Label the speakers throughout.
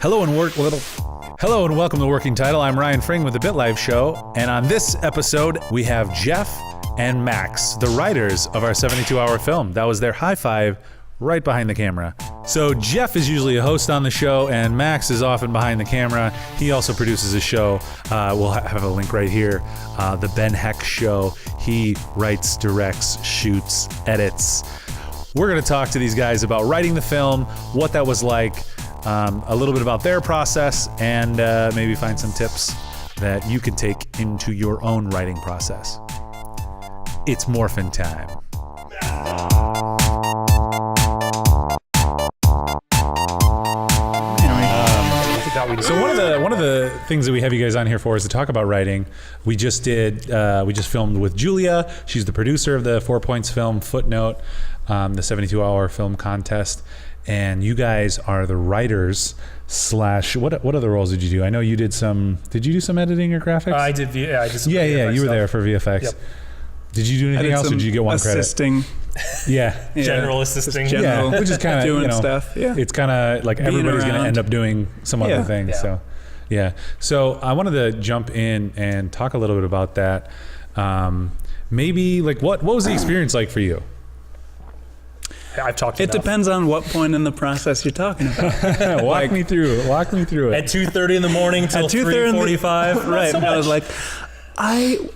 Speaker 1: Hello and welcome to Working Title. I'm Ryan Fring with the BitLife Show, and on this episode we have Jeff and Max, the writers of our 72-hour film. That was their high five right behind the camera. So Jeff is usually a host on the show, and Max is often behind the camera. He also produces a show. We'll have a link right here. The Ben Heck Show. He writes, directs, shoots, edits. We're going to talk to these guys about writing the film, what that was like, a little bit about their process, and maybe find some tips that you can take into your own writing process. It's morphin' time. So one of the things that we have you guys on here for is to talk about writing. We just filmed with Julia. She's the producer of the 4 Points film Footnote, the 72-hour film contest. And you guys are the writers slash what other roles did you do? I know you did some. Did you do some editing or graphics?
Speaker 2: I did. I did some
Speaker 1: VFX you were
Speaker 2: stuff.
Speaker 1: There for VFX.
Speaker 2: Yep.
Speaker 1: Did you do anything else, or did you get one
Speaker 3: assisting.
Speaker 1: credit? Yeah.
Speaker 2: General assisting.
Speaker 3: General,
Speaker 1: which is kind of
Speaker 3: doing stuff. Yeah.
Speaker 1: It's kind of like everybody's going to end up doing some other things.
Speaker 2: Yeah.
Speaker 1: So, yeah. So I wanted to jump in and talk a little bit about that. Maybe like what was the experience like for you?
Speaker 2: I've talked.
Speaker 3: It depends on what point in the process you're talking about.
Speaker 1: Walk me through it.
Speaker 2: At 2:30 in the morning till 3:45.
Speaker 3: Right. I was like,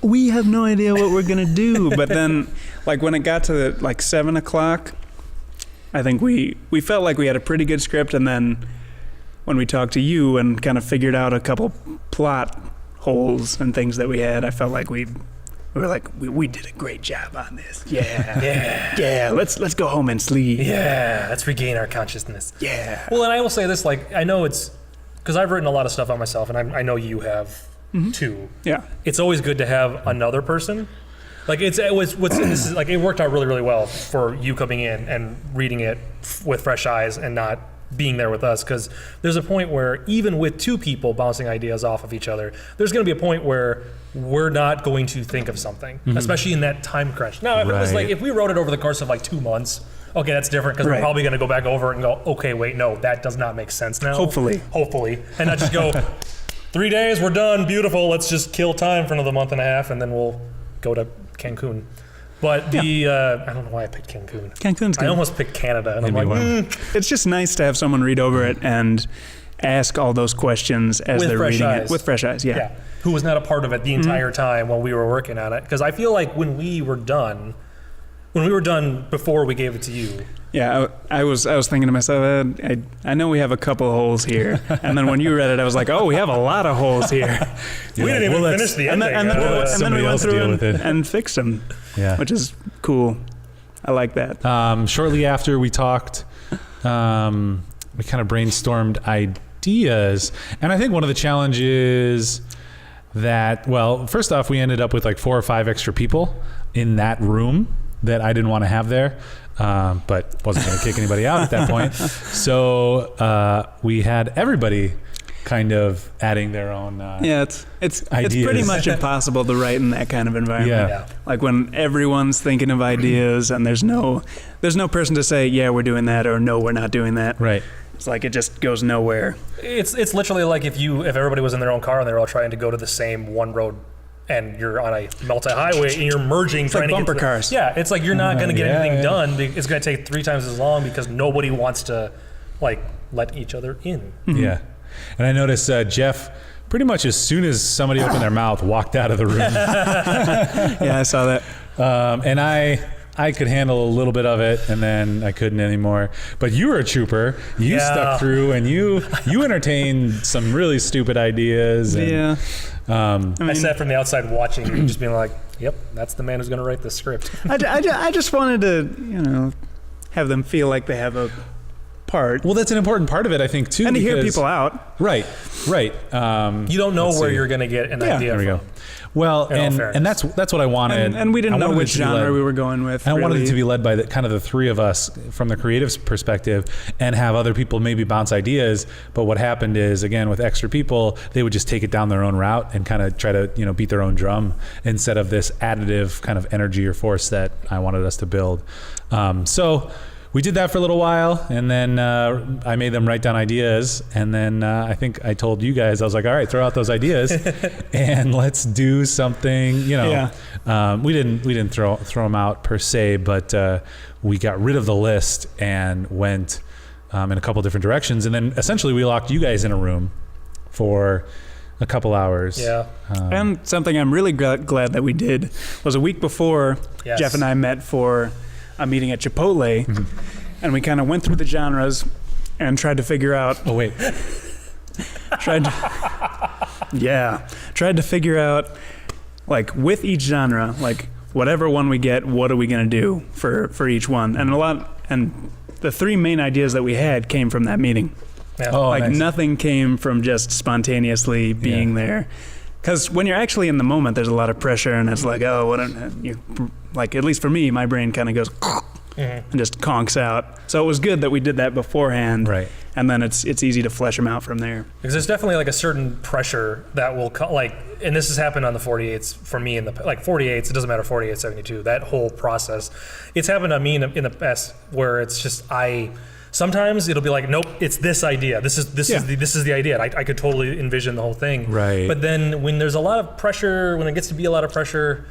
Speaker 3: we have no idea what we're gonna do. But then, like when it got to like 7 o'clock, I think we felt like we had a pretty good script. And then when we talked to you and kind of figured out a couple plot holes and things that we had, I felt like we were like, we did a great job on this. Yeah. Let's go home and sleep.
Speaker 2: Yeah. Let's regain our consciousness.
Speaker 3: Yeah.
Speaker 2: Well, and I will say this, like, I know it's because I've written a lot of stuff on myself, and I know you have too.
Speaker 3: Yeah.
Speaker 2: It's always good to have another person. Like this is like it worked out really, really well for you coming in and reading it with fresh eyes and not being there with us, because there's a point where even with two people bouncing ideas off of each other, there's going to be a point where we're not going to think of something, especially in that time crunch. Now, if it was like, if we wrote it over the course of like 2 months, okay, that's different, because we're probably going to go back over it and go, okay, wait, no, that does not make sense now.
Speaker 3: Hopefully.
Speaker 2: And not just go, 3 days, we're done, beautiful, let's just kill time for another month and a half, and then we'll go to Cancun. But I don't know why I picked Cancun.
Speaker 3: Cancun's good.
Speaker 2: I almost picked Canada, and I'm like,
Speaker 3: It's just nice to have someone read over it and ask all those questions as they're reading it with fresh eyes. Yeah.
Speaker 2: Who was not a part of it the entire time while we were working on it. Because I feel like when we were done before we gave it to you.
Speaker 3: Yeah, I was thinking to myself, I know we have a couple holes here. And then when you read it, I was like, oh, we have a lot of holes here.
Speaker 2: We didn't even finish the ending.
Speaker 3: And then we went through and fixed them, which is cool. I like that.
Speaker 1: Shortly after we talked, we kind of brainstormed ideas. And I think one of the challenges that, well, first off, we ended up with like 4 or 5 extra people in that room that I didn't want to have there. But wasn't going to kick anybody out at that point. So we had everybody kind of adding their own
Speaker 3: it's
Speaker 1: ideas.
Speaker 3: pretty much impossible to write in that kind of environment.
Speaker 1: Yeah.
Speaker 3: Like when everyone's thinking of ideas and there's no person to say, yeah, we're doing that, or no, we're not doing that.
Speaker 1: Right.
Speaker 3: It's like it just goes nowhere.
Speaker 2: It's literally like if everybody was in their own car and they're all trying to go to the same one road, and you're on a multi-highway and you're merging,
Speaker 3: it's
Speaker 2: trying
Speaker 3: like
Speaker 2: to
Speaker 3: bumper
Speaker 2: get
Speaker 3: cars.
Speaker 2: Yeah, it's like you're not going to get anything done. It's going to take 3 times as long because nobody wants to like let each other in.
Speaker 1: Yeah. And I noticed Jeff, pretty much as soon as somebody opened their mouth, walked out of the room.
Speaker 3: Yeah, I saw that.
Speaker 1: And I could handle a little bit of it, and then I couldn't anymore. But you were a trooper. You stuck through, and you entertained some really stupid ideas. And,
Speaker 2: I sat from the outside watching, and just being like, "Yep, that's the man who's going to write the script."
Speaker 3: I just wanted to, have them feel like they have a part.
Speaker 1: Well, that's an important part of it, I think, too.
Speaker 3: And to hear people out.
Speaker 1: Right.
Speaker 2: You don't know where you're going to get an idea
Speaker 1: there we
Speaker 2: from.
Speaker 1: go. Well, and that's what I wanted.
Speaker 3: And we didn't know which genre we were going with.
Speaker 1: I wanted it to be led by the three of us from the creative perspective, and have other people maybe bounce ideas. But what happened is, again, with extra people, they would just take it down their own route and kind of try to beat their own drum instead of this additive kind of energy or force that I wanted us to build. So we did that for a little while, and then I made them write down ideas, and then I think I told you guys, I was like, all right, throw out those ideas, and let's do something. You know, we didn't throw them out per se, but we got rid of the list and went in a couple different directions, and then essentially we locked you guys in a room for a couple hours.
Speaker 2: Yeah.
Speaker 3: And something I'm really glad that we did was a week before Jeff and I met for a meeting at Chipotle, and we kind of went through the genres and tried to figure out.
Speaker 1: Oh wait.
Speaker 3: tried to figure out, like, with each genre, like whatever one we get, what are we gonna do for each one? And the three main ideas that we had came from that meeting.
Speaker 2: Yeah.
Speaker 1: Oh,
Speaker 3: Like
Speaker 1: nice.
Speaker 3: nothing came from just spontaneously being there. Because when you're actually in the moment, there's a lot of pressure, and it's like, oh, what? Like, at least for me, my brain kind of goes and just conks out. So it was good that we did that beforehand,
Speaker 1: Right.
Speaker 3: And then it's easy to flesh them out from there.
Speaker 2: Because there's definitely like a certain pressure that will like, and this has happened on the 48s for me in the like 48s. It doesn't matter 48, 72. That whole process, it's happened on me in the past where it's just sometimes it'll be like, nope, it's this idea. This is the idea. And I could totally envision the whole thing.
Speaker 1: Right.
Speaker 2: But then when there's a lot of pressure, when it gets to be a lot of pressure,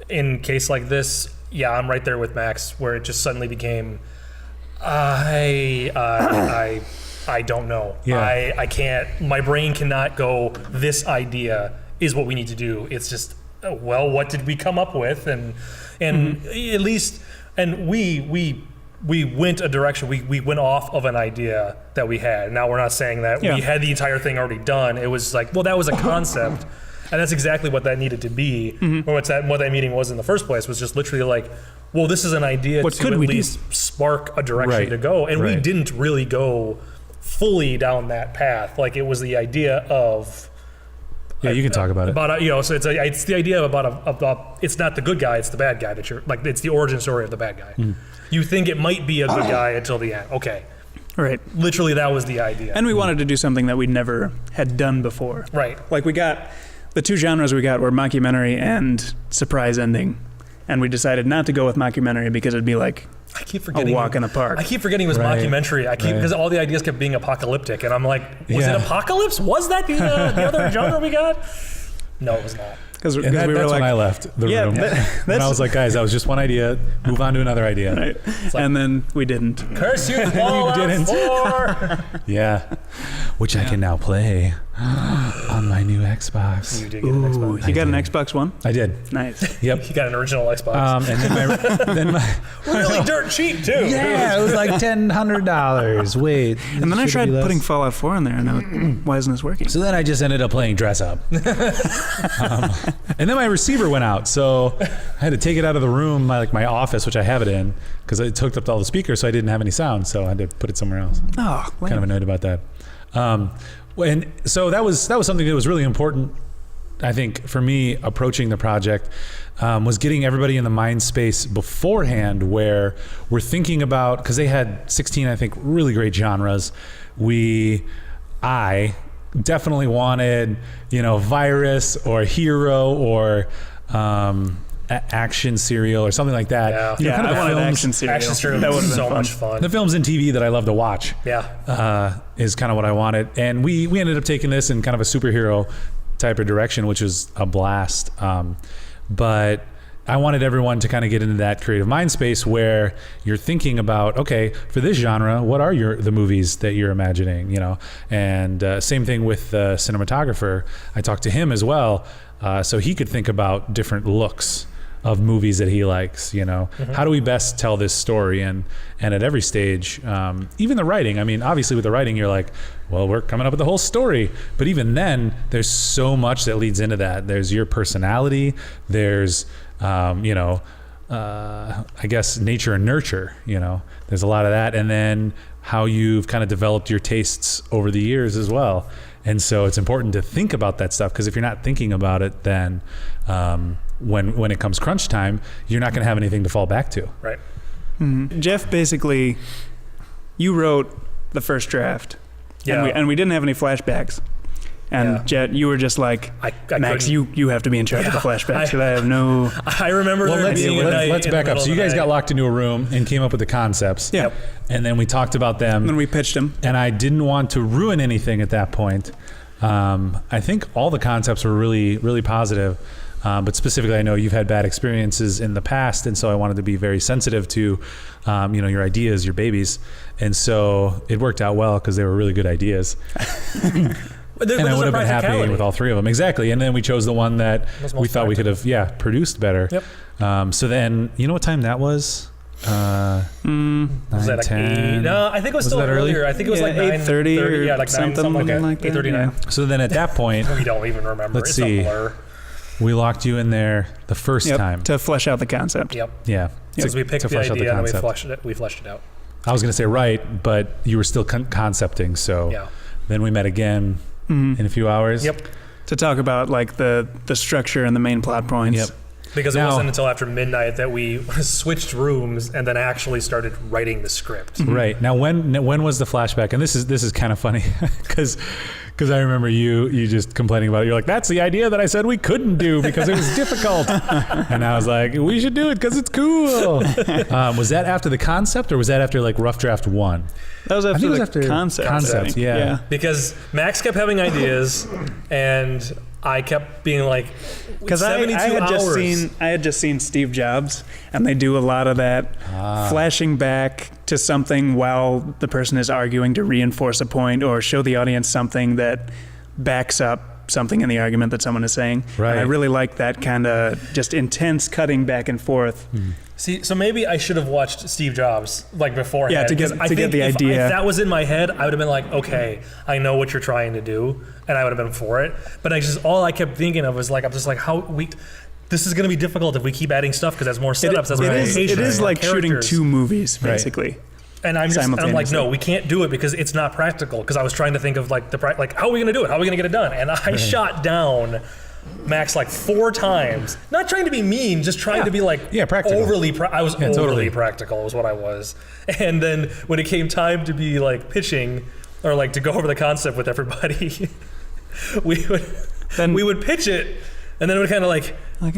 Speaker 2: in case like this, I'm right there with Max, where it just suddenly became, I don't know.
Speaker 1: Yeah.
Speaker 2: I can't. My brain cannot go. This idea is what we need to do. It's just, well, what did we come up with? And at least, and we went a direction. We went off of an idea that we had. Now we're not saying that we had the entire thing already done. It was like, well, that was a concept, and that's exactly what that needed to be. Or what that meeting was in the first place was just literally like, well, this is an idea to at least spark a direction to go, and we didn't really go fully down that path. Like, it was the idea of.
Speaker 1: Yeah, you can talk about it.
Speaker 2: So it's the idea about it's not the good guy, it's the bad guy that you're like. It's the origin story of the bad guy. You think it might be a good guy until the end. Okay,
Speaker 3: Right.
Speaker 2: literally that was the idea.
Speaker 3: And we wanted to do something that we never had done before.
Speaker 2: Right.
Speaker 3: Like, we got the two genres we got were mockumentary and surprise ending, and we decided not to go with mockumentary because it'd be like
Speaker 2: I keep forgetting.
Speaker 3: a walk in a park.
Speaker 2: I keep forgetting it was mockumentary. Because all the ideas kept being apocalyptic, and I'm like, was it apocalypse? Was that the other genre we got? No, it was not.
Speaker 3: Because we
Speaker 1: That's
Speaker 3: were like,
Speaker 1: when I left the room. And I was like, guys, that was just one idea. Move on to another idea.
Speaker 3: right.
Speaker 2: like-
Speaker 3: And then we didn't.
Speaker 2: Curse you, Fallout 4.
Speaker 1: Yeah. Which I can now play on my new Xbox.
Speaker 2: You did get an Xbox.
Speaker 3: You got an Xbox One?
Speaker 1: I did.
Speaker 3: Nice.
Speaker 1: Yep.
Speaker 2: You got an original Xbox.
Speaker 1: And then my
Speaker 2: really dirt cheap too.
Speaker 1: yeah, it was like $100. Wait.
Speaker 3: And then I tried putting Fallout 4 in there, and why isn't this working?
Speaker 1: So then I just ended up playing dress up. And then my receiver went out, so I had to take it out of the room, my office, which I have it in, because it hooked up to all the speakers, so I didn't have any sound, so I had to put it somewhere else.
Speaker 3: Oh,
Speaker 1: Kind of annoyed about that. And so that was something that was really important, I think, for me approaching the project, was getting everybody in the mind space beforehand where we're thinking about, because they had 16, I think, really great genres. I definitely wanted, virus or hero or action serial or something like that.
Speaker 2: Yeah.
Speaker 3: I wanted action serial.
Speaker 2: Action serial
Speaker 3: That
Speaker 2: was
Speaker 3: would've been
Speaker 2: so
Speaker 3: fun.
Speaker 2: much fun.
Speaker 1: The films and TV that I love to watch.
Speaker 2: Yeah.
Speaker 1: Is kind of what I wanted. And we ended up taking this in kind of a superhero type of direction, which was a blast. But I wanted everyone to kind of get into that creative mind space where you're thinking about, okay, for this genre, what are the movies that you're imagining, And same thing with the cinematographer. I talked to him as well, so he could think about different looks of movies that he likes, How do we best tell this story? And at every stage, even the writing, I mean, obviously with the writing, you're like, well, we're coming up with the whole story. But even then, there's so much that leads into that. There's your personality, there's, I guess nature and nurture, there's a lot of that. And then how you've kind of developed your tastes over the years as well. And so it's important to think about that stuff, because if you're not thinking about it, then when it comes crunch time, you're not going to have anything to fall back to.
Speaker 2: Right.
Speaker 3: Mm-hmm. Jeff, basically, you wrote the first draft.
Speaker 2: Yeah.
Speaker 3: And we didn't have any flashbacks. And Jet, you were just like,
Speaker 2: I
Speaker 3: Max,
Speaker 2: couldn't-
Speaker 3: you have to be in charge of the flashbacks because I have no.
Speaker 2: I remember
Speaker 1: Well,
Speaker 2: there being a night
Speaker 1: let's
Speaker 2: in the
Speaker 1: back up.
Speaker 2: middle
Speaker 1: So you
Speaker 2: of the
Speaker 1: guys got
Speaker 2: night.
Speaker 1: locked into a room and came up with the concepts.
Speaker 3: Yeah.
Speaker 1: And then we talked about them.
Speaker 3: And then we pitched him.
Speaker 1: And I didn't want to ruin anything at that point. I think all the concepts were really, really positive. But specifically, I know you've had bad experiences in the past, and so I wanted to be very sensitive to, your ideas, your babies, and so it worked out well because they were really good ideas.
Speaker 2: But
Speaker 1: And I
Speaker 2: there's
Speaker 1: would
Speaker 2: a
Speaker 1: have been happy
Speaker 2: practicality.
Speaker 1: with all three of them. Exactly. And then we chose the one that
Speaker 2: Was
Speaker 1: we
Speaker 2: most
Speaker 1: thought we could
Speaker 2: practical.
Speaker 1: have, produced better.
Speaker 2: Yep.
Speaker 1: So then, you know what time that was?
Speaker 2: Was that
Speaker 1: 9,
Speaker 2: like
Speaker 1: 10.
Speaker 2: 8? No, I think it was still
Speaker 1: that early?
Speaker 2: earlier. I think it was like
Speaker 3: 8:30 or
Speaker 2: 9:30. Yeah, like
Speaker 3: something
Speaker 2: like that.
Speaker 3: like that.
Speaker 2: 8:39.
Speaker 3: Yeah.
Speaker 1: So then at that point,
Speaker 2: We don't even remember.
Speaker 1: Let's
Speaker 2: It's
Speaker 1: see.
Speaker 2: a blur.
Speaker 1: we locked you in there the first
Speaker 3: Yep,
Speaker 1: time.
Speaker 3: to flesh out the concept.
Speaker 2: Yep.
Speaker 1: Yeah.
Speaker 2: Because we picked
Speaker 1: to
Speaker 2: the
Speaker 1: flesh out
Speaker 2: idea and
Speaker 1: concept.
Speaker 2: we fleshed it out.
Speaker 1: I was going to say right, but you were still concepting. So
Speaker 2: Yeah.
Speaker 1: then we met again
Speaker 3: Mhm.
Speaker 1: in a few hours.
Speaker 2: Yep.
Speaker 3: To talk about like the structure and the main plot points.
Speaker 1: Yep.
Speaker 2: Because it
Speaker 1: Now-
Speaker 2: wasn't until after midnight that we switched rooms and then actually started writing the script.
Speaker 1: Right. Now, when was the flashback? And this is kind of funny because I remember you just complaining about it. You're like, that's the idea that I said we couldn't do because it was difficult. And I was like, we should do it because it's cool. Was that after the concept or was that after like rough draft 1?
Speaker 3: That was
Speaker 1: I
Speaker 3: after
Speaker 1: think it was
Speaker 3: the
Speaker 1: after
Speaker 3: concept.
Speaker 1: concept,
Speaker 3: I think.
Speaker 1: yeah.
Speaker 2: Because Max kept having ideas and I kept being like,
Speaker 3: Because
Speaker 2: 72
Speaker 3: I
Speaker 2: hours.
Speaker 3: had just seen Steve Jobs, and they do a lot of that flashing back to something while the person is arguing to reinforce a point or show the audience something that backs up something in the argument that someone is saying.
Speaker 1: Right.
Speaker 3: And I really like that kind of just intense cutting back and forth.
Speaker 2: See, so maybe I should have watched Steve Jobs like beforehand.
Speaker 3: Yeah, to get-
Speaker 2: 'cause I
Speaker 3: to get
Speaker 2: think
Speaker 3: the
Speaker 2: if
Speaker 3: idea.
Speaker 2: that was in my head, I would have been like, okay, I know what you're trying to do, and I would have been for it. But all I kept thinking of was like, I'm just like, this is going to be difficult if we keep adding stuff because that's more setups, that's more
Speaker 3: It
Speaker 2: locations,
Speaker 3: is
Speaker 2: more
Speaker 3: like shooting
Speaker 2: characters.
Speaker 3: 2 movies, basically.
Speaker 2: And I'm like,
Speaker 3: simultaneously.
Speaker 2: no, we can't do it because it's not practical. Because I was trying to think of like how are we going to do it? How are we going to get it done? And I shot down Max like 4 times. Not trying to be mean, just trying to be like
Speaker 1: practical.
Speaker 2: I was overly
Speaker 1: totally.
Speaker 2: practical was what I was. And then when it came time to be like pitching or like to go over the concept with everybody, we would pitch it. And then it would kind of like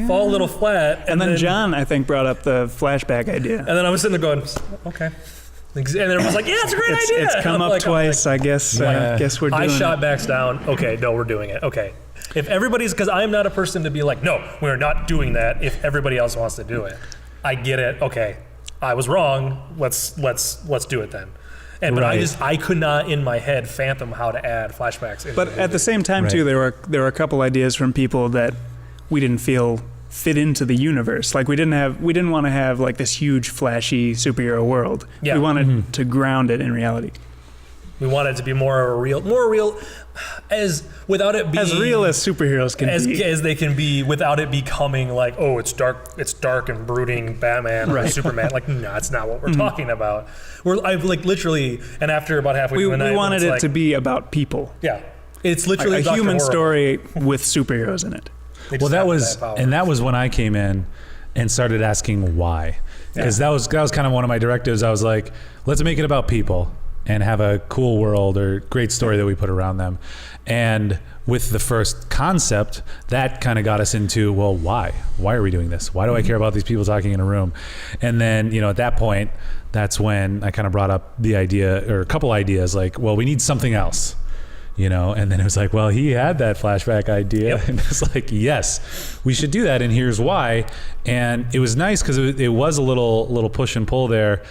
Speaker 2: fall a little flat.
Speaker 3: And then John, I think, brought up the flashback idea.
Speaker 2: And then I was sitting there going, okay. And everyone was like, yeah, it's a great idea.
Speaker 3: It's come
Speaker 2: And I'm
Speaker 3: up
Speaker 2: like- I'm
Speaker 3: twice, I guess. Guess we're doing
Speaker 2: I shot
Speaker 3: it.
Speaker 2: Max down. Okay, no, we're doing it. Okay. If everybody's, because I am not a person to be like, no, we're not doing that if everybody else wants to do it. I get it. Okay. I was wrong. Let's do it then. But I could not in my head fathom how to add flashbacks. into
Speaker 3: But
Speaker 2: the
Speaker 3: at the
Speaker 2: movie.
Speaker 3: same time,
Speaker 1: Right.
Speaker 3: too, there were a couple ideas from people that we didn't feel fit into the universe. Like we didn't want to have like this huge flashy superhero world.
Speaker 2: Yeah.
Speaker 3: We wanted to ground it in reality.
Speaker 2: we want it to be more real, as without it being
Speaker 3: As real as superheroes can be.
Speaker 2: as they can be without it becoming like, oh, it's dark and brooding Batman or Superman. Like, no, that's not what we're talking about. I've like literally, and after about halfway
Speaker 3: We
Speaker 2: through the night,
Speaker 3: wanted
Speaker 2: it's
Speaker 3: it
Speaker 2: like,
Speaker 3: to be about people.
Speaker 2: yeah, it's
Speaker 3: Like
Speaker 2: literally
Speaker 3: a
Speaker 2: Dr.
Speaker 3: human
Speaker 2: Horrible.
Speaker 3: story with superheroes in it.
Speaker 2: They
Speaker 1: Well,
Speaker 2: just have power.
Speaker 1: that was when I came in and started asking why, because that was kind of one of my directives. I was like, let's make it about people and have a cool world or great story that we put around them. And with the first concept, that kind of got us into, well, why? Why are we doing this? Why do I care about these people talking in a room? And then, at that point, that's when I kind of brought up the idea, or a couple ideas, like, well, we need something else. And then it was like, well, he had that flashback idea.
Speaker 2: Yep.
Speaker 1: And it's like, yes, we should do that. And here's why. And it was nice because it was a little push and pull there.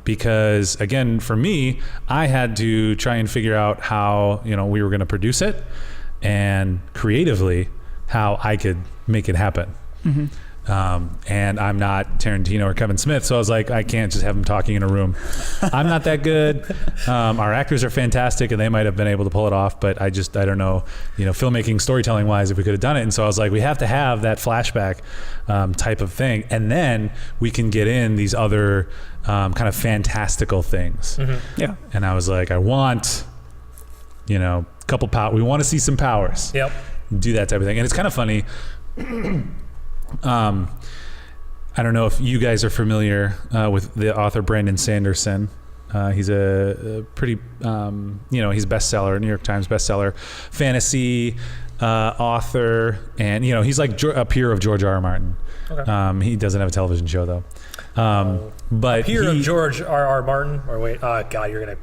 Speaker 1: Because again, for me, I had to try and figure out how, we were going to produce it and creatively how I could make it happen.
Speaker 3: Mm-hmm.
Speaker 1: And I'm not Tarantino or Kevin Smith, so I was like, I can't just have them talking in a room. I'm not that good. Our actors are fantastic, and they might have been able to pull it off, but I don't know, filmmaking, storytelling wise, if we could have done it. And so I was like, we have to have that flashback type of thing, and then we can get in these other kind of fantastical things.
Speaker 2: Mm-hmm.
Speaker 3: Yeah.
Speaker 1: And I was like, I want, couple power. We want to see some powers.
Speaker 2: Yep.
Speaker 1: Do that type of thing, and it's kind of funny. I don't know if you guys are familiar with the author Brandon Sanderson. He's a pretty, he's bestseller, New York Times bestseller, fantasy author, and he's like a peer of George R. R. Martin. Okay. He doesn't have a television show though. But
Speaker 2: peer of George R. R. Martin. Or wait, God, you're gonna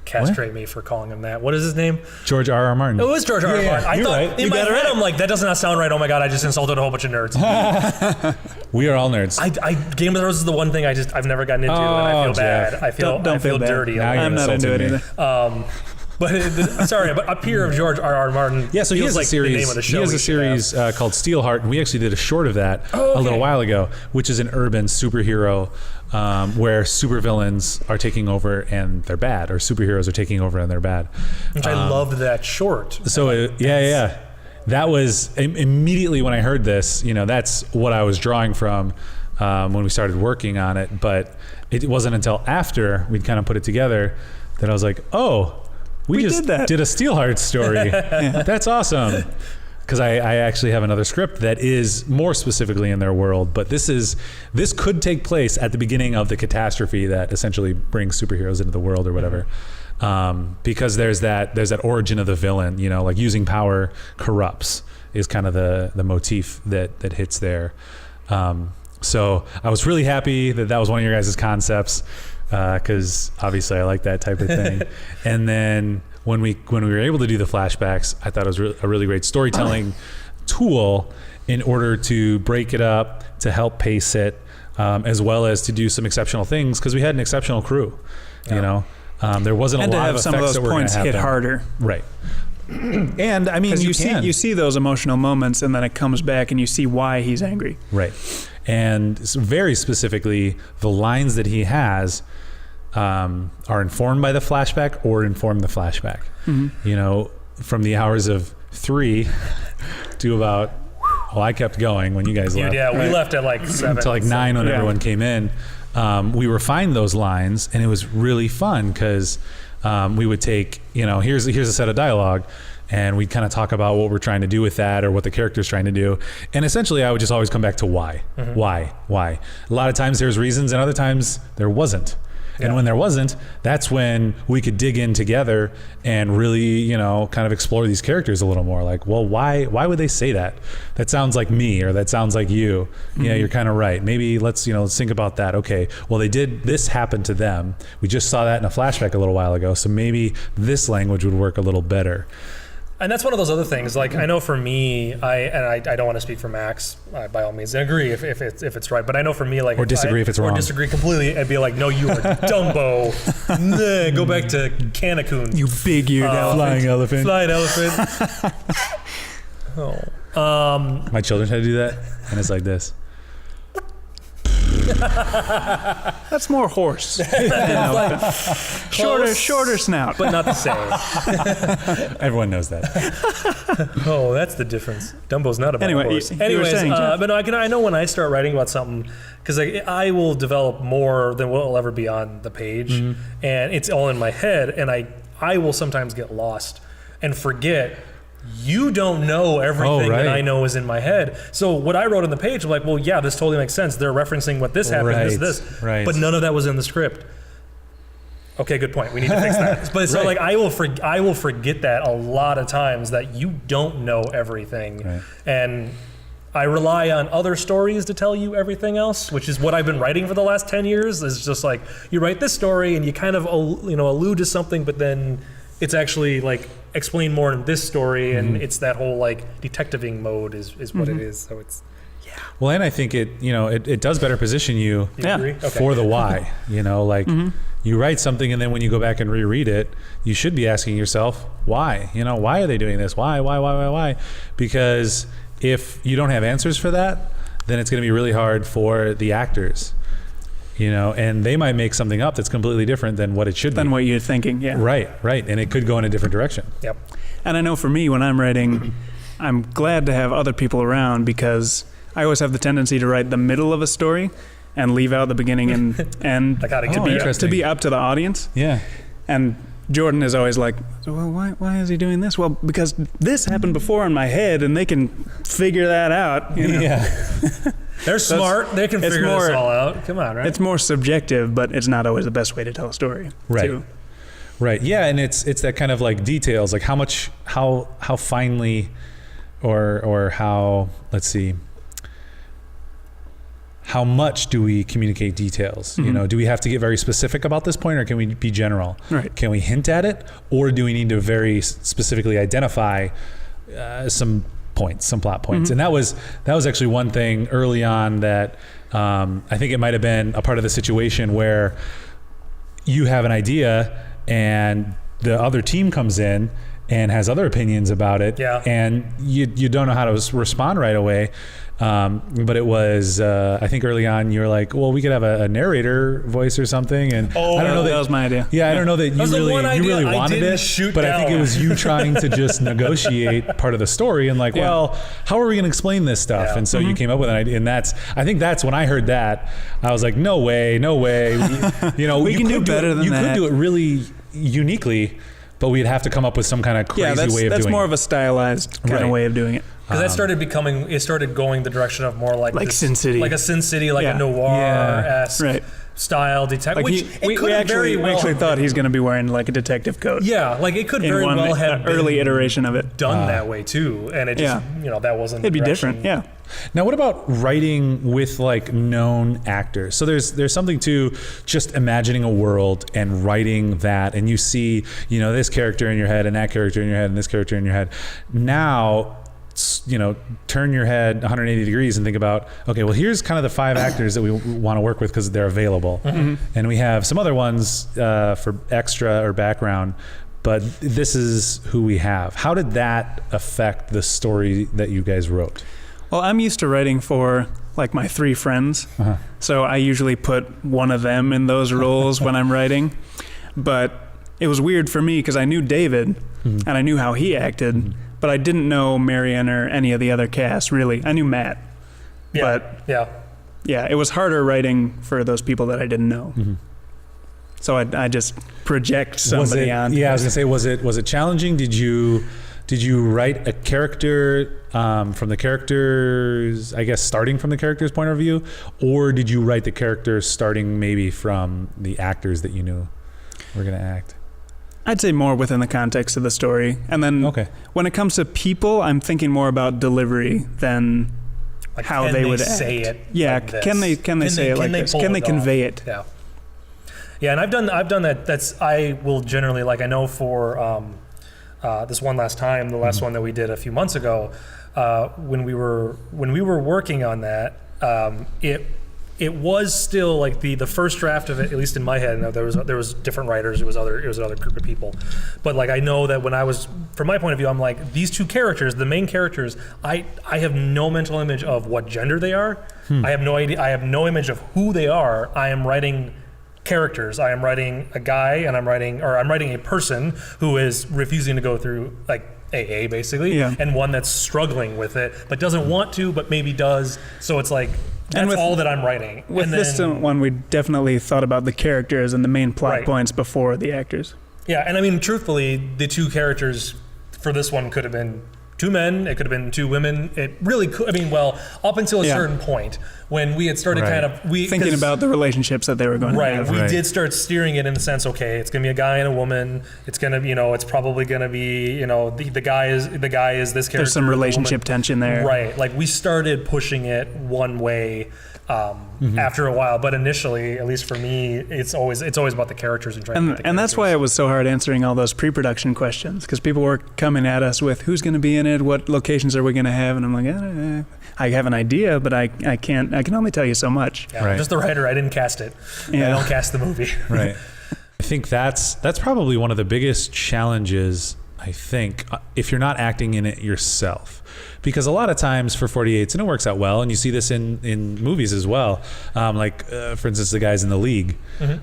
Speaker 2: castrate me for calling him that. What is his name?
Speaker 1: George R. R. Martin.
Speaker 2: It was George R. R. Martin. I thought
Speaker 1: right.
Speaker 2: in my head, I'm like, that does not sound right. Oh my God, I just insulted a whole bunch of nerds.
Speaker 1: We are all nerds.
Speaker 2: Game of Thrones is the one thing I've never gotten into, and I feel bad. I feel dirty.
Speaker 3: I'm not into it either.
Speaker 2: But a peer of George R. R. Martin.
Speaker 1: Yeah, so he has
Speaker 2: like
Speaker 1: a series.
Speaker 2: The name of the show
Speaker 1: he has a series called Steelheart, and we actually did a short of that a little while ago, which is an urban superhero where supervillains are taking over and they're bad, or superheroes are taking over and they're bad.
Speaker 2: Which I loved that short.
Speaker 1: So that was immediately when I heard this. That's what I was drawing from when we started working on it. But it wasn't until after we'd kind of put it together that I was like, oh. We just did a Steelheart story. That's awesome. Because I actually have another script that is more specifically in their world, but this could take place at the beginning of the catastrophe that essentially brings superheroes into the world or whatever. Because there's that origin of the villain, like using power corrupts is kind of the motif that hits there. So I was really happy that was one of your guys' concepts. Because obviously I like that type of thing. And then when we were able to do the flashbacks, I thought it was a really great storytelling tool in order to break it up, to help pace it, as well as to do some exceptional things, because we had an exceptional crew. There wasn't a lot of effects
Speaker 3: some of those
Speaker 1: that were
Speaker 3: points hit
Speaker 1: happen.
Speaker 3: harder,
Speaker 1: right? And I mean, you
Speaker 3: see those emotional moments, and then it comes back, and you see why he's angry.
Speaker 1: Right. And very specifically, the lines that he has are informed by the flashback or inform the flashback. Mm-hmm. From the hours of 3 to about, I kept going when you guys left.
Speaker 2: Yeah, we left at like 7.
Speaker 1: To like 9 when everyone came in. We refined those lines, and it was really fun because we would take, here's a set of dialogue, and we'd kind of talk about what we're trying to do with that or what the character's trying to do. And essentially, I would just always come back to why. Mm-hmm. Why? A lot of times there's reasons, and other times there wasn't. Yeah. And when there wasn't, that's when we could dig in together and really, kind of explore these characters a little more. Like, well, why would they say that? That sounds like me, or that sounds like you. Mm-hmm. Yeah, you're kind of right. Maybe let's think about that. Okay, well, this happened to them. We just saw that in a flashback a little while ago. So maybe this language would work a little better.
Speaker 2: And that's one of those other things. Like, I know for me, I don't want to speak for Max, by all means. I agree if it's right. But I know for me, like,
Speaker 1: or disagree if it's wrong.
Speaker 2: Or disagree completely and be like, no, you are Dumbo. Nah, go back to Cancun.
Speaker 3: You big-eared elephant.
Speaker 1: Flying elephant. My children had to do that, and it's like this.
Speaker 3: That's more horse. Shorter snout,
Speaker 2: but not the same.
Speaker 1: Everyone knows that.
Speaker 2: Oh, that's the difference. Dumbo's not about horse.
Speaker 3: Anyways,
Speaker 2: but no, I know when I start writing about something, because I will develop more than what will ever be on the page, mm-hmm. and it's all in my head, and I will sometimes get lost and forget. You don't know everything that I know is in my head. So what I wrote on the page, I'm like, well, yeah, this totally makes sense. They're referencing what this happened, this.
Speaker 1: Right.
Speaker 2: But none of that was in the script. Okay, good point. We need to fix that. But so like I will forget that a lot of times, that you don't know everything. Right. And I rely on other stories to tell you everything else, which is what I've been writing for the last 10 years. Is just like, you write this story and you kind of allude to something, but then it's actually like explain more in this story, and it's that whole like detectiving mode is what it is. So it's
Speaker 1: well, and I think it does better position you for the why. You write something, and then when you go back and reread it, you should be asking yourself why. Why are they doing this? Why? Because if you don't have answers for that, then it's going to be really hard for the actors. And they might make something up that's completely different than what it should be.
Speaker 3: Than what you're thinking, yeah.
Speaker 1: Right. And it could go in a different direction.
Speaker 2: Yep.
Speaker 3: And I know for me, when I'm writing, I'm glad to have other people around, because I always have the tendency to write the middle of a story and leave out the beginning and end to be up to the audience.
Speaker 1: Yeah.
Speaker 3: And Jordan is always like, well, why is he doing this? Well, because this happened before in my head, and they can figure that out.
Speaker 1: Yeah.
Speaker 2: They're smart. They can figure this all out. Come on, right?
Speaker 3: It's more subjective, but it's not always the best way to tell a story.
Speaker 1: Right.
Speaker 3: Too.
Speaker 1: Right. Yeah, and it's that kind of like details, like how finely, or how, let's see, how much do we communicate details? You know, do we have to get very specific about this point, or can we be general?
Speaker 3: Right.
Speaker 1: Can we hint at it, or do we need to very specifically identify some points, some plot points? And that was actually one thing early on that I think it might have been a part of the situation where you have an idea and the other team comes in and has other opinions about it, and you don't know how to respond right away. But it was, I think early on you were like, well, we could have a narrator voice or something. And I don't know
Speaker 3: that was my idea.
Speaker 1: Yeah, I don't know that you really wanted it, but I think it was you trying to just negotiate part of the story and like, well, how are we going to explain this stuff? And so you came up with an idea, and I think that's when I heard that, I was like, no way.
Speaker 3: We can do better than that.
Speaker 1: You could do it really uniquely, but we'd have to come up with some kind of crazy way of doing it.
Speaker 3: That's more of a stylized kind of way of doing it.
Speaker 2: Because that started going the direction of more like
Speaker 3: Sin City,
Speaker 2: like a Sin City, like a noir-esque style detective. Which we
Speaker 3: actually thought he's going to be wearing like a detective coat.
Speaker 2: Yeah, like it could very well have been
Speaker 3: early iteration of it
Speaker 2: done that way too, and it just that wasn't.
Speaker 3: It'd be different. Yeah.
Speaker 1: Now, what about writing with like known actors? So there's something to just imagining a world and writing that, and you see, this character in your head and that character in your head and this character in your head. Now, turn your head 180 degrees and think about, okay, well, here's kind of the 5 actors that we want to work with because they're available. And we have some other ones for extra or background, but this is who we have. How did that affect the story that you guys wrote?
Speaker 3: Well, I'm used to writing for like my 3 friends. So I usually put one of them in those roles when I'm writing. But it was weird for me because I knew David and I knew how he acted, but I didn't know Marion or any of the other cast, really. I knew Matt. But it was harder writing for those people that I didn't know. So I just project somebody on.
Speaker 1: Yeah, I was gonna say, was it challenging? Did you write a character from the characters, I guess, starting from the character's point of view, or did you write the characters starting maybe from the actors that you knew were gonna act?
Speaker 3: I'd say more within the context of the story. And then when it comes to people, I'm thinking more about delivery than like how they would
Speaker 2: say
Speaker 3: act.
Speaker 2: It
Speaker 3: yeah,
Speaker 2: like
Speaker 3: can they say it like this? Can they convey it?
Speaker 2: Yeah, and I've done that. I will generally, like, I know for this one last time, the last one that we did a few months ago, when we were working on that, it was still like the first draft of it, at least in my head. There was different writers. It was another group of people, but like I know that when I was, from my point of view, I'm like, these 2 characters, the main characters, I have no mental image of what gender they are. I have no idea. I have no image of who they are. I am writing characters. I am writing a guy, and I'm writing a person who is refusing to go through like AA basically, and one that's struggling with it but doesn't want to, but maybe does. So it's like. That's all that I'm writing.
Speaker 3: With this one, we definitely thought about the characters and the main plot points before the actors.
Speaker 2: Yeah, and I mean, truthfully, the 2 characters for this one could have been 2 men. It could have been 2 women. It really could. I mean, well, up until a certain point when we had started kind of
Speaker 3: thinking about the relationships that they were going to have.
Speaker 2: We did start steering it in the sense, okay, it's going to be a guy and a woman. It's going to, it's probably going to be, the guy is this character.
Speaker 3: There's some relationship tension there.
Speaker 2: Right. Like we started pushing it one way after a while, but initially, at least for me, it's always about the characters and trying to get the
Speaker 3: that's why it was so hard answering all those pre-production questions, because people were coming at us with who's going to be in it, what locations are we going to have, and I'm like, I have an idea, but I can only tell you so much.
Speaker 2: Yeah, I'm just the writer. I didn't cast it. I don't cast the movie.
Speaker 1: Right. I think that's probably one of the biggest challenges, I think, if you're not acting in it yourself. Because a lot of times for 48s, and it works out well, and you see this in movies as well, for instance, the guys in The League,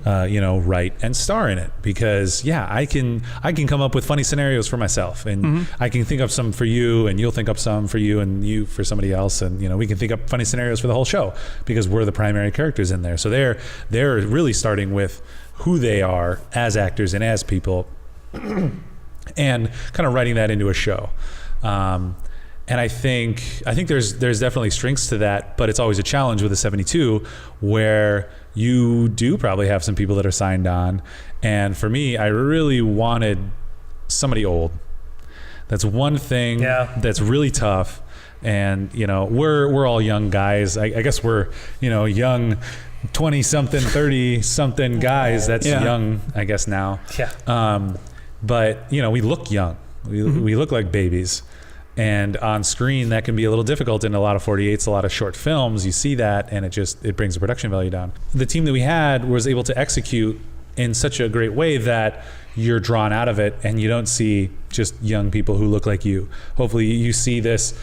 Speaker 1: write and star in it. Because, I can come up with funny scenarios for myself, and I can think of some for you, and you'll think up some for you, and you for somebody else, and we can think up funny scenarios for the whole show, because we're the primary characters in there. So they're really starting with who they are as actors and as people, and kind of writing that into a show. And I think there's definitely strengths to that, but it's always a challenge with a 72 where you do probably have some people that are signed on. And for me, I really wanted somebody old. That's one thing that's really tough. And, you know, we're all young guys. I guess we're, you know, young 20-something, 30-something guys. That's young, I guess, now.
Speaker 2: Yeah.
Speaker 1: But, you know, we look young. We look like babies. And on screen, that can be a little difficult in a lot of 48s, a lot of short films. You see that, and it brings the production value down. The team that we had was able to execute in such a great way that you're drawn out of it, and you don't see just young people who look like you. Hopefully, you see this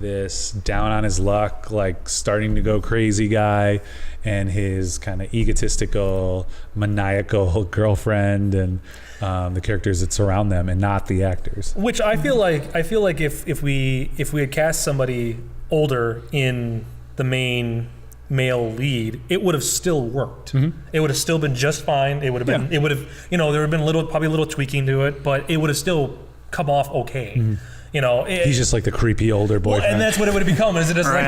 Speaker 1: this down on his luck, like starting to go crazy guy, and his kind of egotistical, maniacal girlfriend, and the characters that surround them, and not the actors.
Speaker 2: Which I feel like if we had cast somebody older in the main male lead, it would have still worked. It would have still been just fine. It would have been. It would have. You know, there would have been probably a little tweaking to it, but it would have still come off okay. You know,
Speaker 1: he's just like the creepy older boyfriend.
Speaker 2: Well, and that's what it would have become. Is it just like,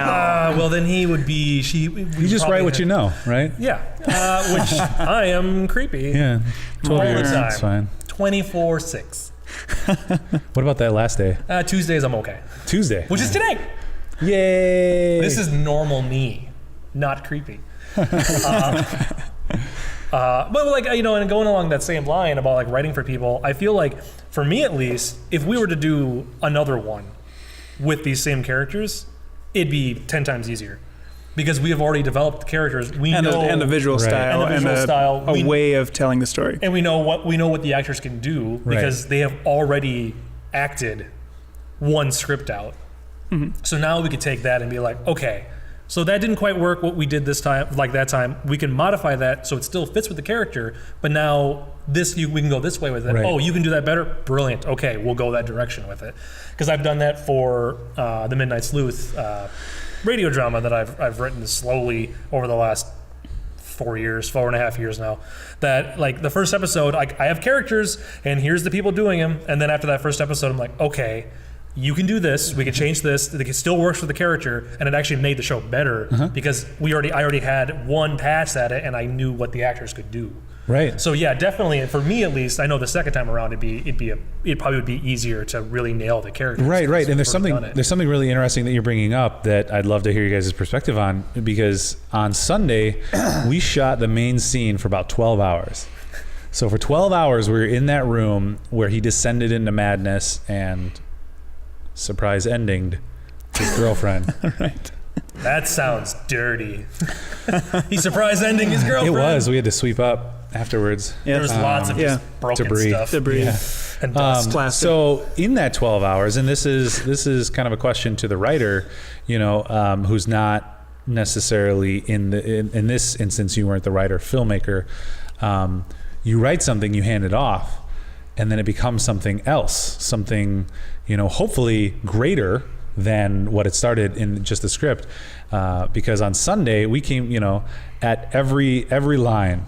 Speaker 2: well, then he would be,
Speaker 1: You just write what you know, right?
Speaker 2: Yeah. Which I am creepy.
Speaker 1: Yeah. 12
Speaker 2: all
Speaker 1: years.
Speaker 2: the time.
Speaker 1: That's fine.
Speaker 2: 24/6.
Speaker 1: What about that last day?
Speaker 2: Tuesdays, I'm okay.
Speaker 1: Tuesday.
Speaker 2: Which is today.
Speaker 1: Yay.
Speaker 2: This is normal me, not creepy. But like, you know, and going along that same line about like writing for people, I feel like, for me at least, if we were to do another one with these same characters, it'd be 10 times easier. Because we have already developed characters. We know
Speaker 3: a visual style,
Speaker 2: and
Speaker 3: a way of telling the story.
Speaker 2: And we know what the actors can do because they have already acted one script out. So now we could take that and be like, okay, so that didn't quite work what we did this time, like that time. We can modify that so it still fits with the character, but now we can go this way with it.
Speaker 1: Right.
Speaker 2: Oh, you can do that better? Brilliant. Okay, we'll go that direction with it. Because I've done that for the Midnight Sleuth radio drama that I've written slowly over the last 4.5 years now. That like the first episode, I have characters and here's the people doing them, and then after that first episode, I'm like, okay, you can do this. We can change this. It still works for the character, and it actually made the show better because I already had one pass at it, and I knew what the actors could do.
Speaker 1: Right.
Speaker 2: So yeah, definitely. And for me at least, I know the second time around it probably would be easier to really nail the characters.
Speaker 1: Right. And there's something really interesting that you're bringing up that I'd love to hear you guys' perspective on, because on Sunday we shot the main scene for about 12 hours. So for 12 hours we were in that room where he descended into madness and surprise endinged his girlfriend.
Speaker 3: Right.
Speaker 2: That sounds dirty. He surprise ending his girlfriend.
Speaker 1: It was. We had to sweep up afterwards.
Speaker 3: Yeah.
Speaker 2: There was lots of just broken
Speaker 3: debris,
Speaker 2: stuff. And dust.
Speaker 1: So in that 12 hours, and this is kind of a question to the writer, you know, who's not necessarily in this instance, you weren't the writer, filmmaker. You write something, you hand it off, and then it becomes something else, something, you know, hopefully greater than what it started in just the script. Because on Sunday we came, you know, at every line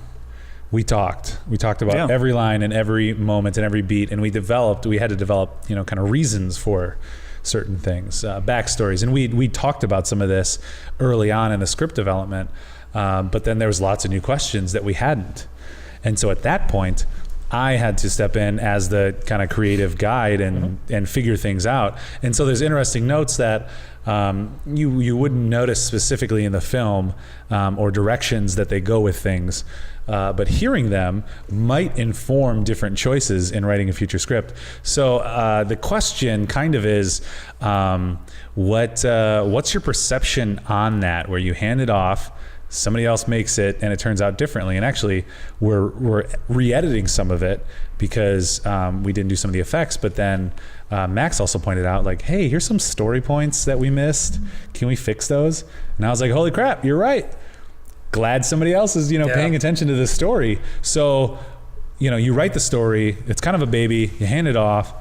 Speaker 1: we talked about every line and every moment and every beat, and we had to develop, you know, kind of reasons for certain things, backstories, and we talked about some of this early on in the script development, but then there was lots of new questions that we hadn't, and so at that point I had to step in as the kind of creative guide and figure things out. And so there's interesting notes that you wouldn't notice specifically in the film, or directions that they go with things, but hearing them might inform different choices in writing a future script. So the question kind of is, what's your perception on that, where you hand it off, somebody else makes it, and it turns out differently? And actually, we're re-editing some of it because we didn't do some of the effects. But then Max also pointed out, like, hey, here's some story points that we missed. Can we fix those? And I was like, holy crap, you're right. Glad somebody else is, you know, paying attention to this story. So, you know, you write the story. It's kind of a baby. You hand it off.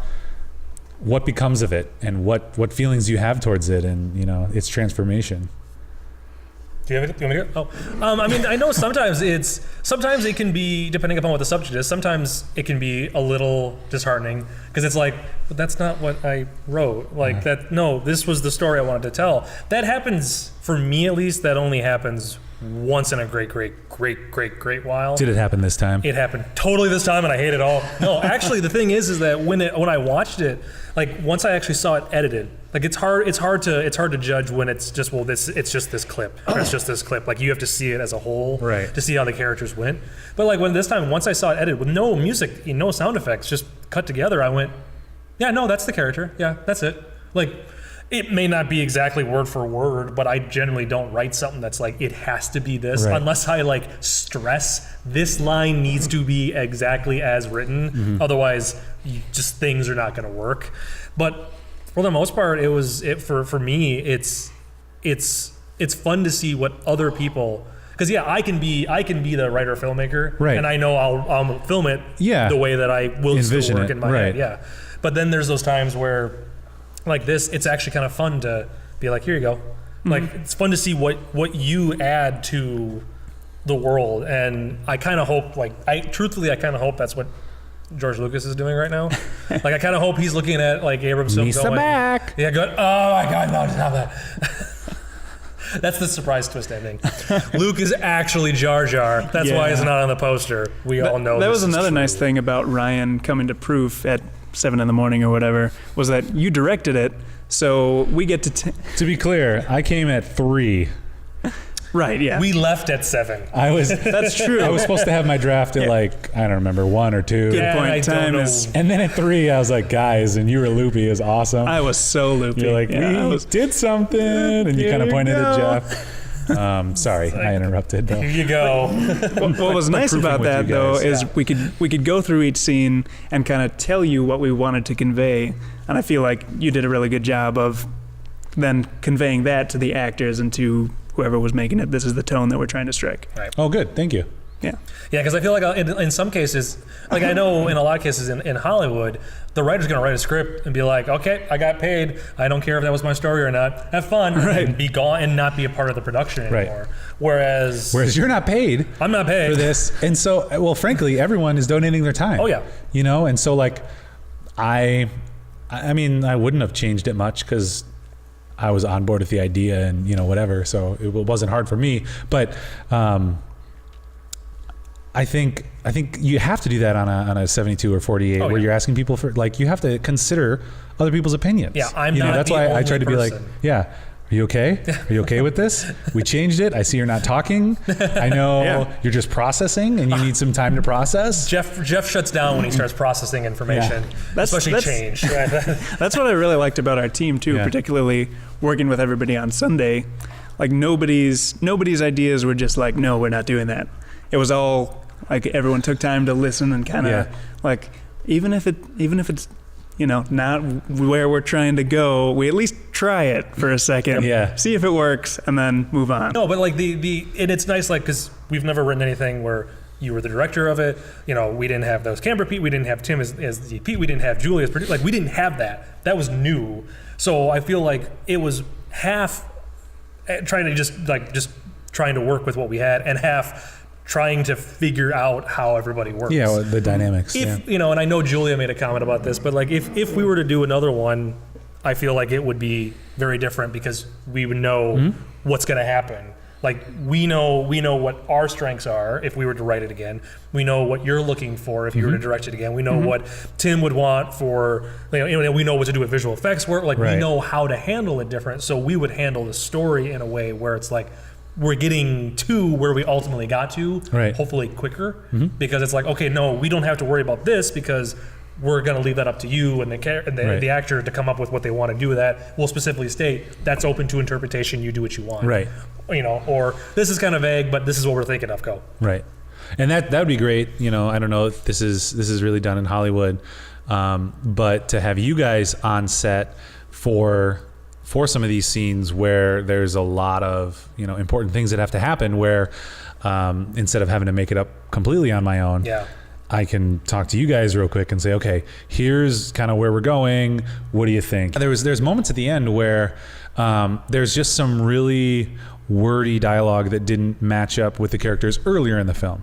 Speaker 1: What becomes of it, and what feelings you have towards it, and, you know, its transformation.
Speaker 2: Do you want me to hear? Oh, I mean, I know sometimes it can be, depending upon what the subject is, sometimes it can be a little disheartening because it's like, but that's not what I wrote. Like that, no, this was the story I wanted to tell. That happens, for me at least, that only happens once in a great while.
Speaker 1: Did it happen this time?
Speaker 2: It happened totally this time, and I hate it all. No, actually, the thing is that when I watched it, like once I actually saw it edited, like it's hard to judge when it's just it's just this clip, or it's just this clip. Like you have to see it as a whole,
Speaker 1: right,
Speaker 2: to see how the characters went. But like this time, once I saw it edited with no music, no sound effects, just cut together, I went, yeah, no, that's the character. Yeah, that's it. Like. It may not be exactly word for word, but I generally don't write something that's like, it has to be this, unless I like stress this line needs to be exactly as written. Otherwise, things are not going to work. But for the most part, for me, it's fun to see what other people, because I can be the writer filmmaker,
Speaker 1: right,
Speaker 2: and I know I'll film it the way that I will
Speaker 1: envision
Speaker 2: still work
Speaker 1: it,
Speaker 2: in my
Speaker 1: right.
Speaker 2: head. But then there's those times where, like this, it's actually kind of fun to be like, here you go. Like it's fun to see what you add to the world, and I kind of hope, truthfully, I kind of hope that's what George Lucas is doing right now. Like I kind of hope he's looking at like Abrams film going,
Speaker 3: back.
Speaker 2: Yeah, good. Oh my God, no, stop that. That's the surprise twist ending. Luke is actually Jar Jar. That's why he's not on the poster. We all know
Speaker 3: that
Speaker 2: this
Speaker 3: was another nice thing about Ryan coming to proof at 7 a.m. or whatever, was that you directed it, so we get
Speaker 1: to be clear, I came at 3.
Speaker 3: Right, yeah.
Speaker 2: We left at 7.
Speaker 3: That's true.
Speaker 1: I was supposed to have my draft at I don't remember, 1 or 2.
Speaker 3: Good point. Time is.
Speaker 1: And then at 3, I was like, guys, and you were loopy. It was awesome.
Speaker 3: I was so loopy.
Speaker 1: You're like, we did something, and you kind of pointed at Jeff. Sorry, I interrupted.
Speaker 2: Here you go.
Speaker 3: What was nice about that, though, is we could go through each scene and kind of tell you what we wanted to convey, and I feel like you did a really good job of then conveying that to the actors and to whoever was making it. This is the tone that we're trying to strike.
Speaker 2: Right.
Speaker 1: Oh, good. Thank you.
Speaker 3: Yeah.
Speaker 2: Yeah, because I feel like in some cases, like I know in a lot of cases in Hollywood, the writer's going to write a script and be like, okay, I got paid. I don't care if that was my story or not. Have fun, and be gone and not be a part of the production anymore. Right. Whereas
Speaker 1: you're not paid.
Speaker 2: I'm not paid
Speaker 1: for this. And so, well, frankly, everyone is donating their time.
Speaker 2: Oh, yeah.
Speaker 1: And so like, I mean, I wouldn't have changed it much because I was on board with the idea and, whatever. So it wasn't hard for me. But, I think you have to do that on a 72 or 48 where you're asking people for, like, you have to consider other people's opinions.
Speaker 2: Yeah, I'm not
Speaker 1: that's
Speaker 2: the
Speaker 1: why
Speaker 2: only
Speaker 1: I try to be like,
Speaker 2: person.
Speaker 1: yeah, are you okay? Are you okay with this? We changed it. I see you're not talking. I know you're just processing and you need some time to process.
Speaker 2: Jeff shuts down when he starts processing information, especially change.
Speaker 3: That's what I really liked about our team too, particularly working with everybody on Sunday. Like nobody's ideas were just like, no, we're not doing that. It was all like everyone took time to listen and kind of like even if it's not where we're trying to go, we at least try it for a second, see if it works, and then move on.
Speaker 2: No, but like and it's nice, like, because we've never written anything where you were the director of it. We didn't have those camera Pete, we didn't have Tim as the DP, we didn't have Julie as producer. Like, we didn't have that. That was new. So I feel like it was half trying to trying to work with what we had, and half trying to figure out how everybody works.
Speaker 1: Yeah, well, the dynamics.
Speaker 2: And I know Julia made a comment about this, but like if we were to do another one, I feel like it would be very different because we would know what's going to happen. Like we know what our strengths are if we were to write it again. We know what you're looking for if you were to direct it again. We know what Tim would want for, we know what to do with visual effects work. Like we know how to handle it different. So we would handle the story in a way where it's like, we're getting to where we ultimately got to, hopefully quicker, because it's like, okay, no, we don't have to worry about this because we're going to leave that up to you and the actor to come up with what they want to do with that. We'll specifically state that's open to interpretation. You do what you want,
Speaker 1: right?
Speaker 2: Or this is kind of vague, but this is what we're thinking of. Go
Speaker 1: right, and that would be great. I don't know if this is really done in Hollywood, but to have you guys on set for some of these scenes where there's a lot of important things that have to happen, where instead of having to make it up completely on my own, I can talk to you guys real quick and say, okay, here's kind of where we're going. What do you think? There's moments at the end where there's just some really wordy dialogue that didn't match up with the characters earlier in the film.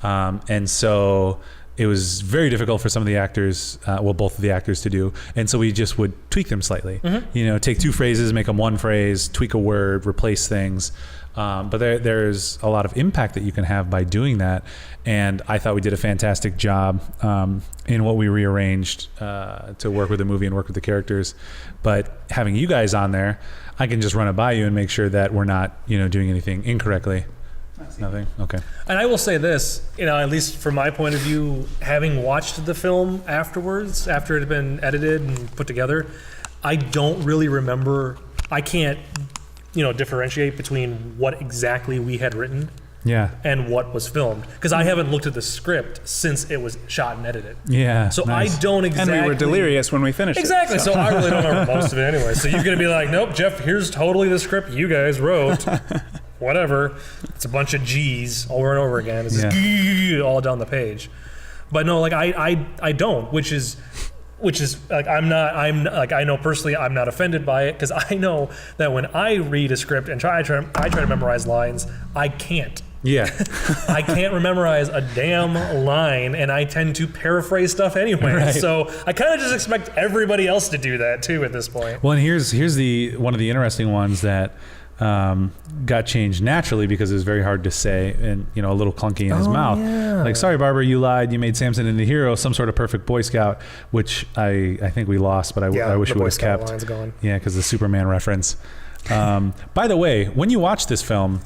Speaker 1: And so it was very difficult for some of the actors, both of the actors to do. And so we just would tweak them slightly. You know, take 2 phrases, make them 1 phrase, tweak a word, replace things. But there's a lot of impact that you can have by doing that. And I thought we did a fantastic job in what we rearranged to work with the movie and work with the characters. But having you guys on there, I can just run it by you and make sure that we're not, you know, doing anything incorrectly. Nothing? Okay.
Speaker 2: And I will say this, you know, at least from my point of view, having watched the film afterwards, after it had been edited and put together, I don't really remember, I can't, you know, differentiate between what exactly we had written and what was filmed. Because I haven't looked at the script since it was shot and edited.
Speaker 1: Yeah.
Speaker 2: So nice. I don't exactly...
Speaker 3: And we were delirious when we finished
Speaker 2: exactly,
Speaker 3: it.
Speaker 2: So I really don't remember most of it anyway. So you're going to be like, nope, Jeff, here's totally the script you guys wrote. Whatever. It's a bunch of G's over and over again. It's just all down the page. But no, like I don't, which is like I'm like, I know personally I'm not offended by it, because I know that when I read a script and I try to memorize lines, I can't.
Speaker 1: Yeah.
Speaker 2: I can't memorize a damn line, and I tend to paraphrase stuff anyway.
Speaker 1: Right.
Speaker 2: So I kind of just expect everybody else to do that too at this point.
Speaker 1: Well, and here's one of the interesting ones that got changed naturally because it was very hard to say and, you know, a little clunky in his mouth. Yeah. Like, sorry, Barbara, you lied. You made Samson into the hero, some sort of perfect Boy Scout, which I think we lost, but I wish we would have kept.
Speaker 2: Line's going.
Speaker 1: Yeah, because the Superman reference. By the way, when you watch this film,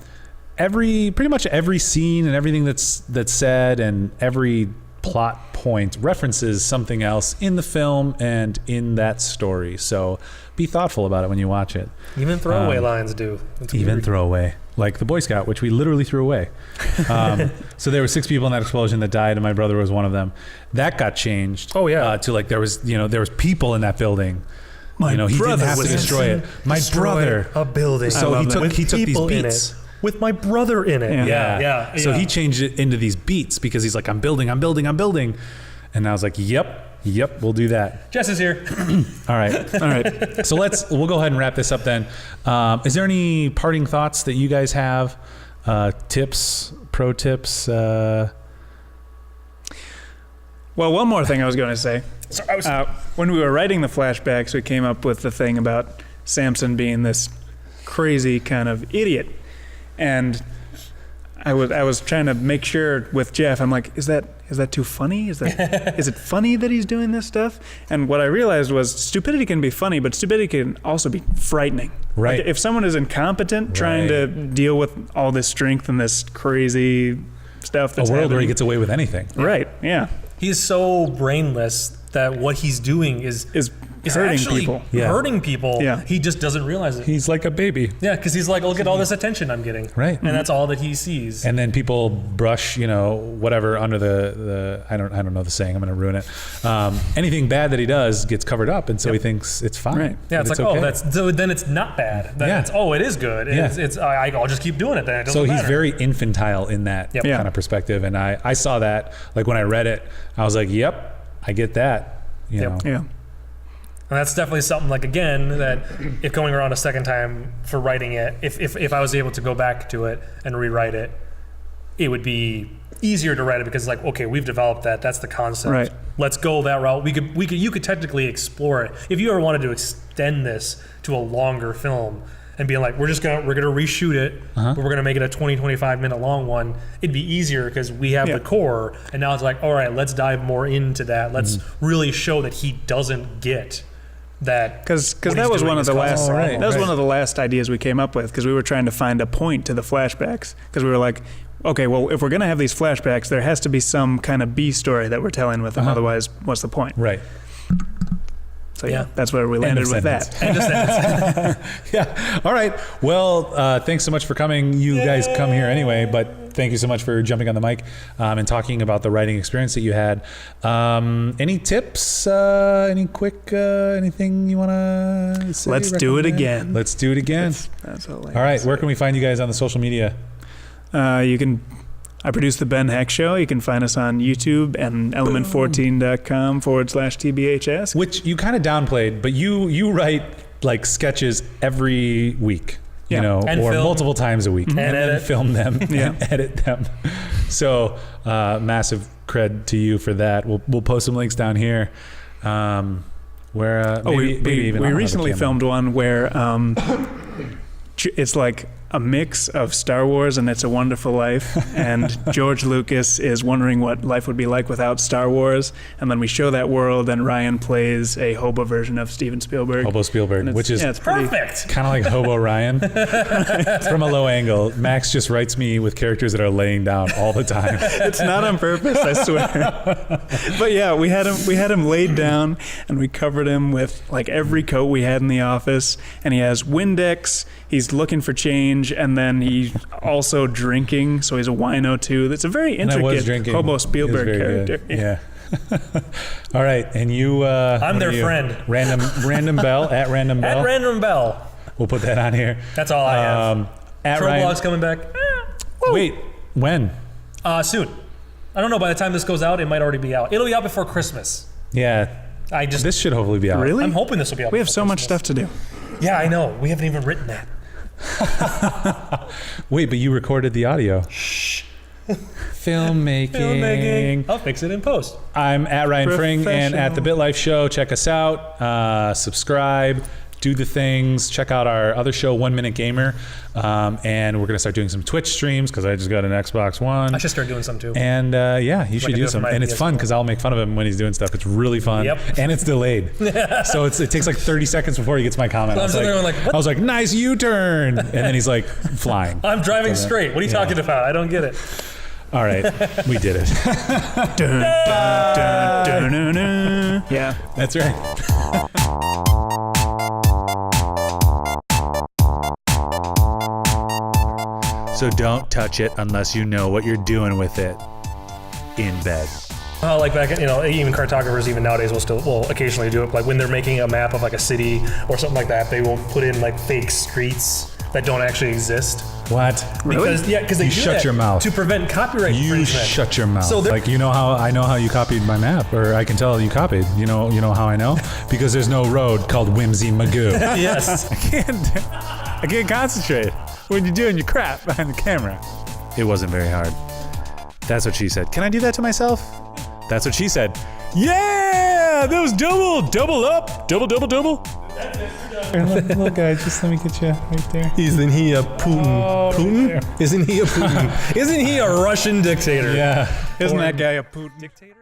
Speaker 1: pretty much every scene and everything that's said and every plot point references something else in the film and in that story. So be thoughtful about it when you watch it.
Speaker 2: Even throwaway lines do.
Speaker 1: Even throwaway. Like the Boy Scout, which we literally threw away. So there were 6 people in that explosion that died, and my brother was one of them. That got changed.
Speaker 2: Oh, yeah.
Speaker 1: To like there was people in that building. He didn't have to destroy it. My brother.
Speaker 2: A building.
Speaker 1: So he took these beats.
Speaker 2: With my brother in it. Yeah.
Speaker 1: So he changed it into these beats because he's like, I'm building. And I was like, yep, we'll do that.
Speaker 2: Jess is here.
Speaker 1: All right. So we'll go ahead and wrap this up then. Is there any parting thoughts that you guys have? Tips, pro tips? Well,
Speaker 3: one more thing I was going to say. When we were writing the flashbacks, we came up with the thing about Samson being this crazy kind of idiot. And I was trying to make sure with Jeff, I'm like, is that too funny? Is it funny that he's doing this stuff? And what I realized was stupidity can be funny, but stupidity can also be frightening.
Speaker 1: Right.
Speaker 3: Like if someone is incompetent trying to deal with all this strength and this crazy stuff that's
Speaker 1: a world
Speaker 3: happening,
Speaker 1: where he gets away with anything.
Speaker 3: Right, yeah.
Speaker 2: He's so brainless that what he's doing is
Speaker 3: hurting
Speaker 2: actually
Speaker 3: people.
Speaker 2: Hurting people.
Speaker 3: Yeah.
Speaker 2: He just doesn't realize it.
Speaker 1: He's like a baby.
Speaker 2: Yeah, because he's like, look at all this attention I'm getting.
Speaker 1: Right.
Speaker 2: And that's all that he sees.
Speaker 1: And then people brush, whatever under the I don't know the saying. I'm going to ruin it. Anything bad that he does gets covered up, and so he thinks it's fine.
Speaker 3: Right.
Speaker 2: Yeah, it's like,
Speaker 1: okay.
Speaker 2: so then it's not bad. Then it is good. I'll just keep doing it then. It doesn't
Speaker 1: so he's
Speaker 2: matter.
Speaker 1: very infantile in that kind of perspective, and I saw that, like when I read it, I was like, yep, I get that. You know.
Speaker 3: Yeah.
Speaker 2: And that's definitely something, like, again, that if going around a second time for writing it, if I was able to go back to it and rewrite it, it would be easier to write it because, like, okay, we've developed that. That's the concept. Right. Let's go that route. You could technically explore it. If you ever wanted to extend this to a longer film and be like, we're gonna reshoot it, but we're gonna make it a 20-25 minute long one, it'd be easier because we have the core, and now it's like, all right, let's dive more into that. Let's really show that he doesn't get that,
Speaker 3: because that was one of the last one of the last ideas we came up with, because we were trying to find a point to the flashbacks, because we were like, okay, well, if we're going to have these flashbacks, there has to be some kind of B story that we're telling with them, otherwise what's the point?
Speaker 1: Right.
Speaker 3: So that's where we landed with that.
Speaker 1: Yeah. All right. Well, thanks so much for coming. You guys come here anyway, but thank you so much for jumping on the mic and talking about the writing experience that you had. Any tips? Any quick anything you want to say?
Speaker 3: Let's do it again.
Speaker 1: Let's do it again.
Speaker 3: That's all
Speaker 1: right. Where can we find you guys on the social media?
Speaker 3: I produce the Ben Heck Show. You can find us on YouTube and element14.com/TBHS.
Speaker 1: Which you kind of downplayed, but you write like sketches every week.
Speaker 2: And
Speaker 1: or
Speaker 2: film.
Speaker 1: multiple times a week, and then
Speaker 2: edit.
Speaker 1: film them
Speaker 3: Yeah.
Speaker 1: and edit them. So massive cred to you for that. We'll post some links down here. Where maybe even
Speaker 3: we
Speaker 1: I'll have a
Speaker 3: recently
Speaker 1: camera.
Speaker 3: filmed one where it's like a mix of Star Wars and It's a Wonderful Life, and George Lucas is wondering what life would be like without Star Wars, and then we show that world, and Ryan plays a hobo version of Steven Spielberg.
Speaker 1: Hobo Spielberg,
Speaker 3: And
Speaker 1: which is
Speaker 3: it's pretty,
Speaker 2: Perfect.
Speaker 1: kind of like Hobo Ryan. From a low angle. Max just writes me with characters that are laying down all the time.
Speaker 3: It's not on purpose, I swear. But yeah, we had him laid down, and we covered him with like every coat we had in the office, and he has Windex. He's looking for change, and then he's also drinking, so he's a wino too. That's a very
Speaker 1: And I was
Speaker 3: intricate
Speaker 1: drinking.
Speaker 3: Hobo
Speaker 1: It was
Speaker 3: Spielberg
Speaker 1: very
Speaker 3: character.
Speaker 1: good. Yeah. All right, and you.
Speaker 2: I'm
Speaker 1: what
Speaker 2: their
Speaker 1: are you?
Speaker 2: friend.
Speaker 1: Random Bell at Random Bell.
Speaker 2: At Random Bell.
Speaker 1: We'll put that on here.
Speaker 2: That's all I have.
Speaker 1: At
Speaker 2: Troll
Speaker 1: Ryan.
Speaker 2: Blog's coming back.
Speaker 1: Wait, when?
Speaker 2: Soon. I don't know. By the time this goes out, it might already be out. It'll be out before Christmas.
Speaker 1: Yeah,
Speaker 2: This
Speaker 1: should hopefully be out.
Speaker 3: Really?
Speaker 2: I'm hoping this will be out.
Speaker 3: We have
Speaker 2: before
Speaker 3: so much
Speaker 2: Christmas.
Speaker 3: stuff to do.
Speaker 2: Yeah, I know. We haven't even written that.
Speaker 1: Wait, but you recorded the audio. Shh. Filmmaking.
Speaker 2: I'll fix it in post.
Speaker 1: I'm at Ryan Fring and at the
Speaker 3: Professional.
Speaker 1: BitLife Show. Check us out. Subscribe. Do the things. Check out our other show, 1 Minute Gamer. And we're going to start doing some Twitch streams because I just got an Xbox One.
Speaker 2: I should start doing some too.
Speaker 1: And yeah, you should
Speaker 2: I do
Speaker 1: do
Speaker 2: it for
Speaker 1: some.
Speaker 2: my
Speaker 1: And it's fun
Speaker 2: PS4.
Speaker 1: because I'll make fun of him when he's doing stuff. It's really fun.
Speaker 2: Yep.
Speaker 1: And it's delayed. So it takes like 30 seconds before he gets my comment.
Speaker 2: I'm sitting there going like, what?
Speaker 1: I was like, nice U-turn. And then he's like, flying.
Speaker 2: I'm driving straight. What are you talking about? I don't get it.
Speaker 1: All right, we did it.
Speaker 3: Dun, dun, dun, dun, dun. Yeah.
Speaker 1: That's right. So don't touch it unless you know what you're doing with it in bed.
Speaker 2: Like back, even cartographers even nowadays will occasionally do it. Like when they're making a map of like a city or something like that, they will put in like fake streets that don't actually exist.
Speaker 1: What?
Speaker 2: Because they
Speaker 1: You
Speaker 2: do
Speaker 1: shut
Speaker 2: that
Speaker 1: your mouth.
Speaker 2: to prevent copyright
Speaker 1: You
Speaker 2: infringement.
Speaker 1: shut your mouth.
Speaker 2: So they're-
Speaker 1: like, you know how I know how you copied my map, or I can tell you copied. You know how I know? Because there's no road called Whimsy Magoo.
Speaker 2: Yes.
Speaker 1: I can't concentrate when you're doing your crap behind the camera. It wasn't very hard. That's what she said. Can I do that to myself? That's what she said. Yeah, that was double up, double. Here, little guy, just let me get you right there.
Speaker 2: Isn't he a Putin?
Speaker 1: Oh,
Speaker 2: Putin?
Speaker 1: right there.
Speaker 2: Isn't he a Putin? Isn't he a Russian dictator?
Speaker 1: Yeah.
Speaker 3: Isn't that guy a Putin?
Speaker 2: Dictator?